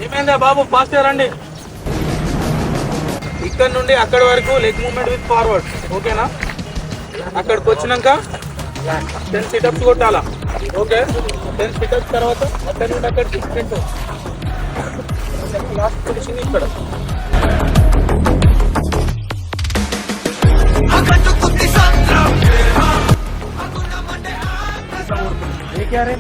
ఏమైందా బాబు, ఫాస్ట్ రండి. ఇక్కడ నుండి అక్కడి వరకు లెగ్ మూవ్మెంట్ విత్ ఫార్వర్డ్, ఓకేనా? అక్కడికి వచ్చినాక 10 సిటప్స్ కొట్టాలా, ఓకే? 10 సిటప్స్ తర్వాత అక్కడి నుండి అక్కడికి స్ప్రింట్. లాస్ట్ పొజిషన్ ఇక్కడ. ये क्या रे?